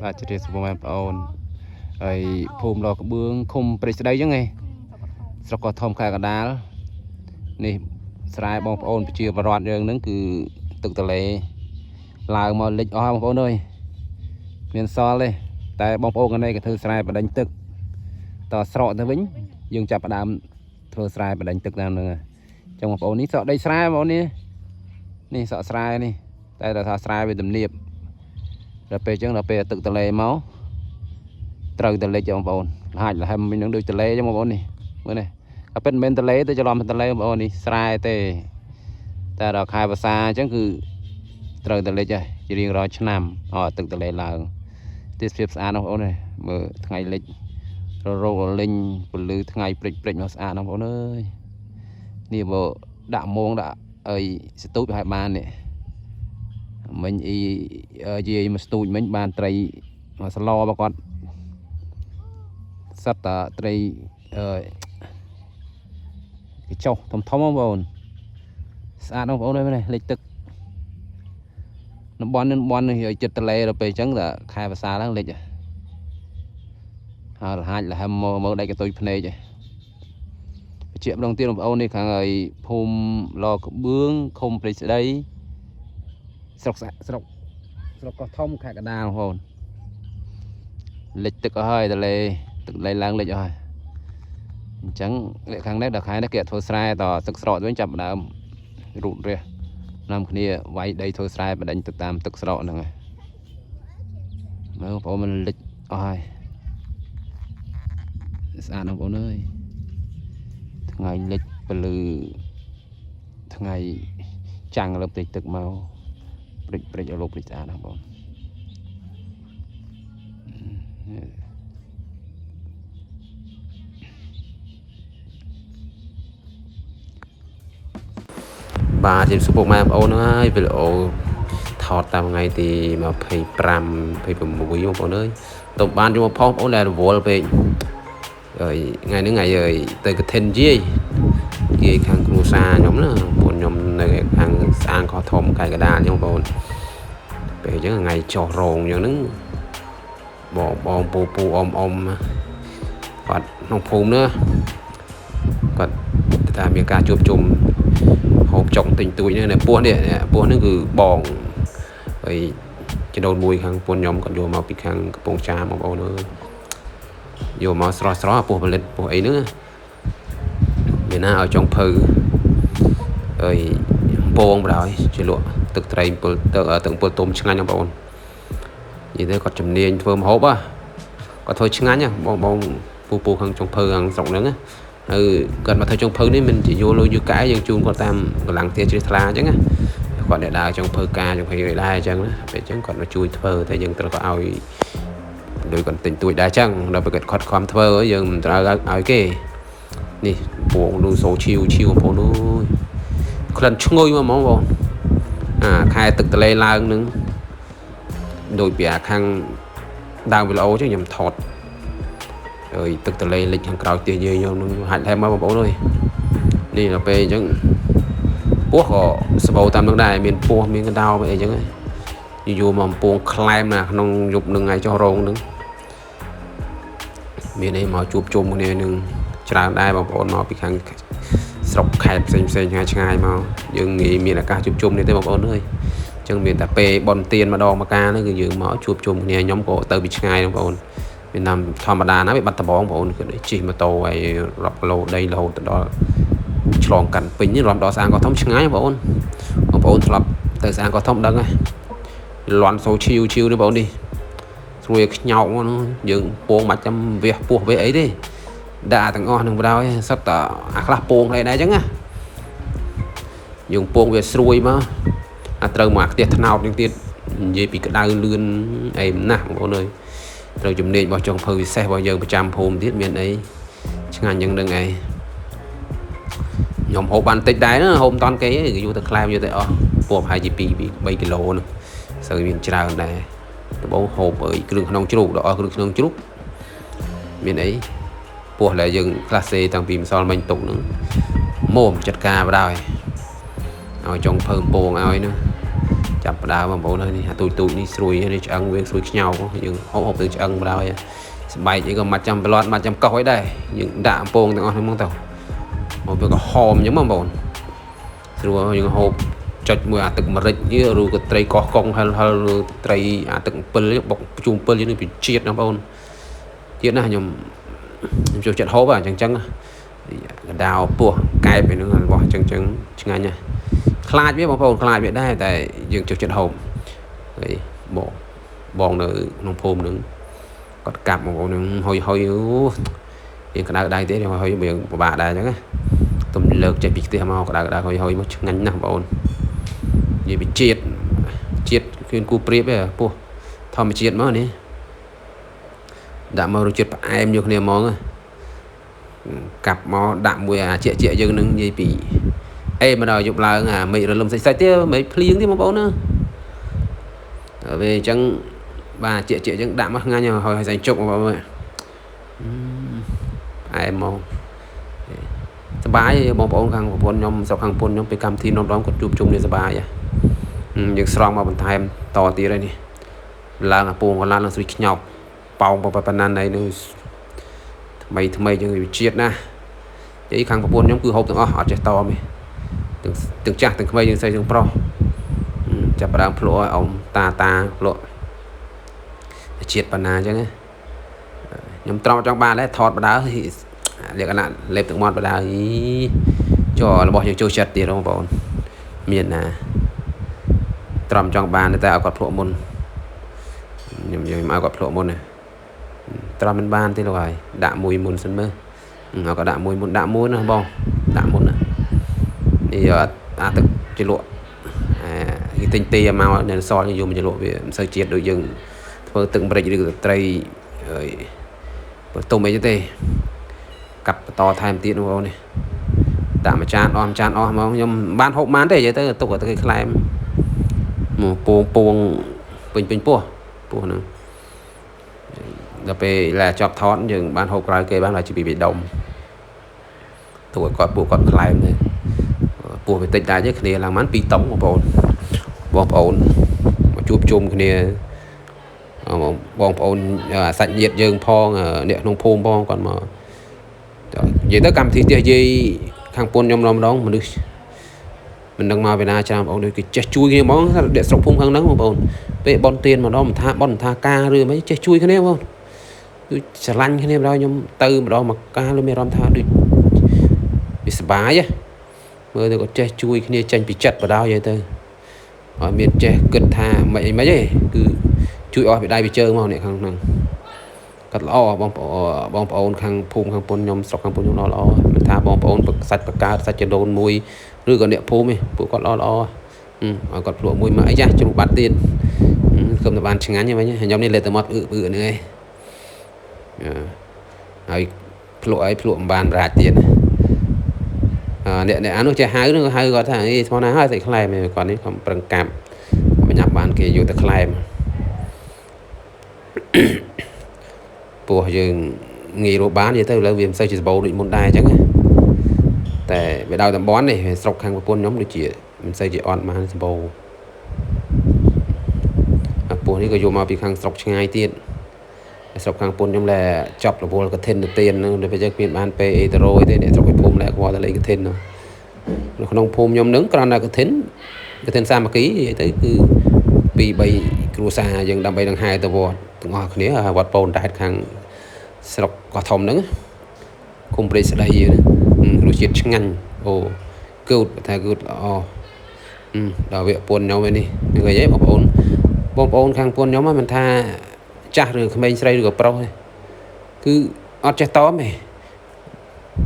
បាទជម្រាបសួរបងប្អូនហើយភូមិលោកកបឿងឃុំព្រៃស្ដីចឹងឯងស្រុកកោះធំខេត្តកណ្ដាលនេះស្រែបងប្អូនប្រជាពលរដ្ឋយើងហ្នឹងគឺទឹកទន្លេឡើងមកលិចអស់បងប្អូនអើយមានសល់ទេតែបងប្អូនខាងនេះក៏ធ្វើស្រែបដិញទឹកតស្រកទៅវិញយើងចាប់ផ្ដើមធ្វើស្រែបដិញទឹកតាមហ្នឹងចឹងបងប្អូននេះសក់ដីស្រែបងប្អូននេះសក់ស្រែនេះតែថាស្រែវាទំនាបដល់ពេលចឹងដល់ពេលទឹកទន្លេមកត្រូវតែលិចបងប្អូនហាច់លហឹមវិញនឹងដូចទន្លេចឹងបងប្អូននេះមើលនេះអាពិតមិនមែនទន្លេទេច្រឡំទន្លេបងប្អូននេះស្រែទេតែដល់ខែវស្សាអញ្ចឹងគឺត្រូវតែលិចហើយជារៀងរាល់ឆ្នាំទឹកទន្លេឡើងទេសភាពស្អាតបងប្អូននេះមើលថ្ងៃលិចរោគរលិញពលឺថ្ងៃព្រិចមកស្អាតបងប្អូនអើយនេះបើដាក់មងដាក់អីស្ទូចឲ្យបាននេះមិញអ៊ីយាយមកស្ទូចមិញបានត្រីមកស្លោបើគាត់សត្វតាត្រីគេចុះធំបងប្អូនស្អាតបងប្អូនអើយនេះលិចទឹកតំបន់នេះឲ្យចិត្តទន្លេដល់ពេលអញ្ចឹងតែខែវស្សាឡើងលិចហើយលហាច់លហឹមមកដៃកតុយភ្នែកបញ្ជាក់ម្ដងទៀតបងប្អូននេះខាងឲ្យភូមិលកបឿងឃុំព្រៃស្ដីស្រុកកោះធំខេត្តកណ្ដាលបងប្អូនលិចទឹកអស់ហើយទន្លេឡើងលិចអស់ហើយអញ្ចឹងលក្ខខាងនេះដល់ខែនេះគេធ្វើស្រែតទឹកស្រកវិញចាប់ដើមរូតរះនាំគ្នាវាយដីធ្វើស្រែបដិញទៅតាមទឹកស្រកហ្នឹងហើយមើលបងប្អូនมันលិចអស់ហើយស្អាតបងប្អូនអើយថ្ងៃលិចពលឺថ្ងៃចាំងលើផ្ទៃទឹកមកព្រិចឲ្យលោកព្រិចស្អាតបងប្អូនបាទជម្រាបសួរពុកម៉ែបងប្អូនហើយវីដេអូថតតាមថ្ងៃទី25 26បងប្អូនអើយទៅបានយកមកផុសបងប្អូនដែលរវល់ពេកហើយថ្ងៃហ្នឹងថ្ងៃទៅកឋិនយាយខាងគ្រួសារខ្ញុំណាពួកខ្ញុំនៅខាងស្អាងខោធំខេត្តកណ្ដាលអញ្ចឹងបងប្អូនពេលអញ្ចឹងថ្ងៃចុះរោងអញ្ចឹងហ្នឹងបងពូអ៊ំគាត់ក្នុងភូមិណាគាត់ថាមានការជួបជុំហូបចុកទិញទួយនេះពោះនេះគឺបងហើយចំនួនមួយខាងពួកខ្ញុំគាត់យកមកពីខាងកំពង់ចាមបងប្អូនអើយយកមកស្រស់ពោះផលិតពោះអីហ្នឹងមានណាឲ្យចុងភៅហើយពងបដ ாய் ជាលក់ទឹកត្រីទឹកពលទុំឆ្ងាញ់បងប្អូននិយាយទៅគាត់ជំនាញធ្វើម្ហូបគាត់ធ្វើឆ្ងាញ់បងពូខាងចុងភៅខាងស្រុកហ្នឹងហើយគាត់មកធ្វើចុងភៅនេះមិនជាយកលុយយកកាយយើងជូនគាត់តាមកម្លាំងទាជ្រះថ្លាអញ្ចឹងណាគាត់អ្នកដើរចុងភៅការចុងភៅឲ្យដែរអញ្ចឹងណាពេលអញ្ចឹងគាត់មកជួយធ្វើតែយើងត្រូវក៏ឲ្យលុយគាត់ទិញទួយដែរអញ្ចឹងដល់ពេលគាត់ខំធ្វើយើងមិនត្រូវឲ្យគេនេះពងនោះសូឈីវបងប្អូនអើយក្លិនឈ្ងុយមកហ្មងបងខែទឹកទន្លេឡើងនឹងដូចពីខាងដើមវីដេអូអញ្ចឹងខ្ញុំថតហើយទឹកទន្លេលិចខាងក្រោយផ្ទះយើងខ្ញុំនឹងហាច់ថែមមកបងប្អូនអើយនេះដល់ពេលអញ្ចឹងពស់ក៏ស្បោតាមនឹងដែរមានពស់មានកណ្ដោអីអញ្ចឹងយូរមកពងខ្លែមណាក្នុងយប់នឹងថ្ងៃចុះរោងនឹងមានអីមកជួបជុំគ្នានឹងច្រើនដែរបងប្អូនមកពីខាងស្រុកខេត្តផ្សេងឆ្ងាយមកយើងងាយមានឱកាសជួបជុំនេះទេបងប្អូនអើយអញ្ចឹងមានតែពេលបនទៀនម្ដងម្កាលហ្នឹងគឺយើងមកជួបជុំគ្នាខ្ញុំក៏ទៅពីឆ្ងាយបងប្អូនមានតាមធម្មតាណាវាបាត់ដំបងបងប្អូនគឺជិះម៉ូតូហើយ10គីឡូដីរហូតដល់ឆ្លងកាត់ពេញរំដល់ស្អាងកោះធំឆ្ងាយបងប្អូនធ្លាប់ទៅស្អាងកោះធំដឹងហើយលន់សូឈីវនេះបងប្អូននេះស្រួយខ្ញោកហ្នឹងយើងពងមិនចាំវះពោះវះអីទេដាក់ទាំងអស់នឹងបដ ாய் សិតតែអាខ្លះពងដែរអញ្ចឹងណាយើងពងវាស្រួយមកត្រូវមកខ្ទះថ្នោតនឹងទៀតនិយាយពីក្តៅលឿនអីណាស់បងប្អូនអើយត្រូវជំនាញរបស់ចុងភៅពិសេសរបស់យើងប្រចាំភូមិទៀតមានអីឆ្ងាញ់យ៉ាងហ្នឹងឯងខ្ញុំហូបបានតិចដែរណាហូបមិនតាន់គេគេយកទៅខ្លែមយកទៅអស់ពោះប្រហែលជា2 3គីឡូហ្នឹងស្អីមានច្រើនដែរដំបូងហូបអីគ្រឿងក្នុងជ្រូកដល់អស់គ្រឿងក្នុងជ្រូកមានអីពោះដែលយើងក្លាសេតាំងពីម្សិលមិញទុកហ្នឹងម៉ូមចាត់ការបដ ாய் ឲ្យចុងភើពងឲ្យហ្នឹងច ចាប់ផ្ដើមបងប្អូនហើយនេះអាទូចនេះស្រួយនេះឆ្អឹងវាស្រួយខ្ញៅយើងហូបទៅឆ្អឹងបណ្ដោយស្បែកអីក៏មកចាំប្លត់មកចាំកោសអីដែរយើងដាក់អំពងទាំងអស់ហ្នឹងហ្មងទៅមកវាក៏ហមអញ្ចឹងបងប្អូនស្រួលយើងហូបចុចមួយអាទឹកម្រេចវាឬក៏ត្រីកោះកុងហិលឬត្រីអាទឹកអំពិលបុកជុំអំពិលយើងពីជាតិណាបងប្អូនជាតិណាខ្ញុំចូលចិត្តហូបអញ្ចឹងកដោពោះកែបឯហ្នឹងរបស់អញ្ចឹងឆ្ងាញ់ណាស់ខ្លាចវាបងប្អូនខ្លាចវាដែរតែយើងចូលចិត្តហូបហើយបងនៅក្នុងភូមិហ្នឹងគាត់កាប់បងប្អូនហ្នឹងហុយយើងក្តៅដៃទេហុយវាពិបាកដែរអញ្ចឹងណាទំលើកចេញពីផ្ទះមកក្តៅហុយមកឆ្ងាញ់ណាស់បងប្អូននិយាយពីជាតិគឺគូប្រៀបឯងពោះធម្មជាតិមកនេះដាក់មករសជាតិផ្អែមយកគ្នាហ្មងកាប់មកដាក់មួយអាជាយើងនឹងនិយាយពីអេមកដល់យប់ឡើងអាមេឃរលឹមសាច់ទៀតមេឃភ្លៀងទៀតបងប្អូនណាពេលអញ្ចឹងបាទជាអញ្ចឹងដាក់មកងាញ់ហើយសាច់ជុកបងប្អូនផ្អែមមកសបាយបងប្អូនខាងប្រពន្ធខ្ញុំស្រុកខាងប្រពន្ធខ្ញុំពេលកម្មវិធីនំដងគាត់ជួបជុំនេះសបាយយើងស្រង់មកបន្ថែមតទៀតហើយនេះឡើងអាពងកន្លងនឹងស្រួយខ្ញោកប៉ោងប៉ុណ្ណាណៃនោះថ្មីយើងវិជាតិណានិយាយខាងប្រពន្ធខ្ញុំគឺហូបទាំងអស់អត់ចេះតមទេទាំងចាស់ទាំងក្មេងយើងស្រីទាំងប្រុសចាប់ផ្ដើមភ្លក់ឲ្យអ៊ំតាភ្លក់ជាតិបណ្ណាអញ្ចឹងខ្ញុំត្រង់ចង់បានដែរថតបដើលក្ខណៈលេបទឹកមាត់បដើចុះរបស់យើងចូលចិត្តទៀតបងប្អូនមានណាត្រង់ចង់បានតែឲ្យគាត់ភ្លក់មុនខ្ញុំឲ្យគាត់ភ្លក់មុនណាត្រង់មិនបានទេលោកហើយដាក់មួយមុនសិនមើលឲ្យគាត់ដាក់មួយមុនដាក់មួយណាបងដាក់មុនណានេះអាទឹកជ្រលក់គេទិញទេមកនៅសល់យកមកជ្រលក់វាមិនសូវជាតិដូចយើងធ្វើទឹកម្រេចឬក៏ត្រីហើយបើទុំអីទេកាប់បន្តថែមទៀតបងប្អូននេះដាក់មួយចានអស់ហ្មងខ្ញុំបានហូបបានទេនិយាយទៅទុកឲ្យគេខ្លែមមកពងពេញពោះហ្នឹងដល់ពេលឡាចប់ថតយើងបានហូបក្រោយគេបានដល់ជាពីបេដុំទុកឲ្យគាត់គាត់ខ្លែមទេពោះវាតិចដែរទេគ្នាឡើងបាន2តុងបងប្អូនមកជួបជុំគ្នាបងប្អូនសាច់ញាតិយើងផងអ្នកក្នុងភូមិផងគាត់មកនិយាយទៅកម្មវិធីផ្ទះយាយខាងពុនខ្ញុំម្ដងមនុស្សមិនដឹងមកពីណាច្រើនបងប្អូនគេចេះជួយគ្នាហ្មងអ្នកស្រុកភូមិខាងហ្នឹងបងប្អូនពេលបន់ទៀនម្ដងមិនថាបន់ថាការឬមិនចេះជួយគ្នាបងដូចស្រឡាញ់គ្នាម្ដងខ្ញុំទៅម្ដងមកការលើមានអារម្មណ៍ថាដូចវាសប្បាយមើលទៅគាត់ចេះជួយគ្នាចេញពីចិត្តបដ ாய் ទៅអត់មានចេះគិតថាមិនទេគឺជួយអស់ពីដៃពីជើងមកអ្នកខាងហ្នឹងគាត់ល្អបងប្អូនខាងភូមិខាងពុនខ្ញុំស្រុកខាងពុនខ្ញុំល្អមិនថាបងប្អូនសាច់បកើតសាច់ចដូនមួយឬក៏អ្នកភូមិទេពួកគាត់ល្អឲ្យគាត់ភ្លក់មួយមកអីចាជ្រុះបាត់ទៀតគំតែបានឆ្ងាញ់ហ្នឹងវិញខ្ញុំនេះលេតែមកហ្នឹងឯងហើយភ្លក់មិនបានប្រាជ្ញទៀតអ្នកអានោះចេះហៅនឹងហៅគាត់ថាអីស្មោះណាហើយតែខ្លែមគាត់នេះគាត់ប្រឹងកាប់បញ្ញាប់បានគេយកទៅខ្លែមពោះយើងងាយរកបាននិយាយទៅឥឡូវវាមិនសូវជាសបោដូចមុនដែរអញ្ចឹងតែវាដោយតំបន់នេះស្រុកខាងប្រពន្ធខ្ញុំដូចជាមិនសូវជាអត់បានសបោពោះនេះក៏យកមកពីខាងស្រុកឆ្ងាយទៀតស្រុកខាងពុនខ្ញុំលែចប់រវល់កឋិនទៅទៀនហ្នឹងដល់ពេលយើងមានបានពេលអេតរយទេអ្នកស្រុកភូមិលែគាត់ទៅលេងកឋិននៅក្នុងភូមិខ្ញុំហ្នឹងគ្រាន់តែកឋិនសាមគ្គីនិយាយទៅគឺ2 3គ្រួសារយើងដើម្បីដង្ហែទៅវត្តទាំងអស់គ្នាវត្តពូនតែខាងស្រុកកោះធំហ្នឹងគុំព្រៃស្ដីហ្នឹងរសជាតិឆ្ងាញ់អូគូតថាគូតល្អដល់វាពុនខ្ញុំនេះនិយាយបងប្អូនខាងពុនខ្ញុំមិនថាចាស់ឬក្មេងស្រីឬក៏ប្រុសទេគឺអត់ចេះតមទេ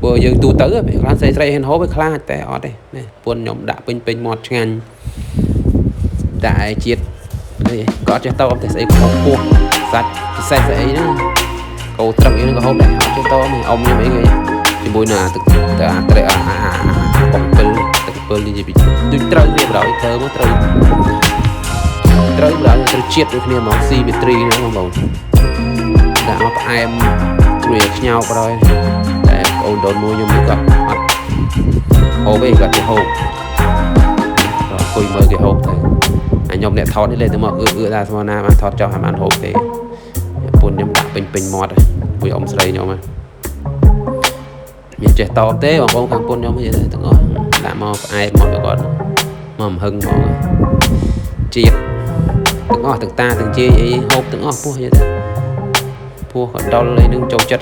បើយើងទូទៅខ្លះស្រីហ៊ានហូបវាខ្លាចតែអត់ទេនេះពុនខ្ញុំដាក់ពេញមាត់ឆ្ងាញ់តែជាតិក៏អត់ចេះតមតែស្អីក៏ហូបពោះសាច់ពិសេសស្អីហ្នឹងកោត្រឹកអីហ្នឹងក៏ហូបដែរអត់ចេះតមទេអ៊ំខ្ញុំអីគេជាមួយនឹងទឹកតែអាត្រេបំពិលទឹកពិលនិយាយពីដូចត្រូវវាបដ ாய் ធ្វើមកត្រូវជាតិដូចគ្នាមកស៊ីវីត្រីហ្នឹងបងប្អូនដាក់មកផ្អែមជួយឲ្យខ្ញោកបដ ாய் តែបងអូនដូនមួយខ្ញុំគាត់អត់ហូបទេគាត់ទៅហូបអង្គុយមើលគេហូបទៅ ខ្ញុំអ្នកថតនេះលេទៅមកថាស្មើណាបានថតចោលឲ្យបានហូបទេពុនខ្ញុំដាក់ពេញមាត់មួយអ៊ំស្រីខ្ញុំមានចេះតបទេបងប្អូនខាងពុនខ្ញុំនិយាយទៅទាំងអស់ដាក់មកផ្អែកមកគាត់មកហឹងមកជាតិទាំងអស់ទាំងតាទាំងជាយអីហូបទាំងអស់ពោះនិយាយទៅពោះក៏ដុលអីនឹងចូលចិត្ត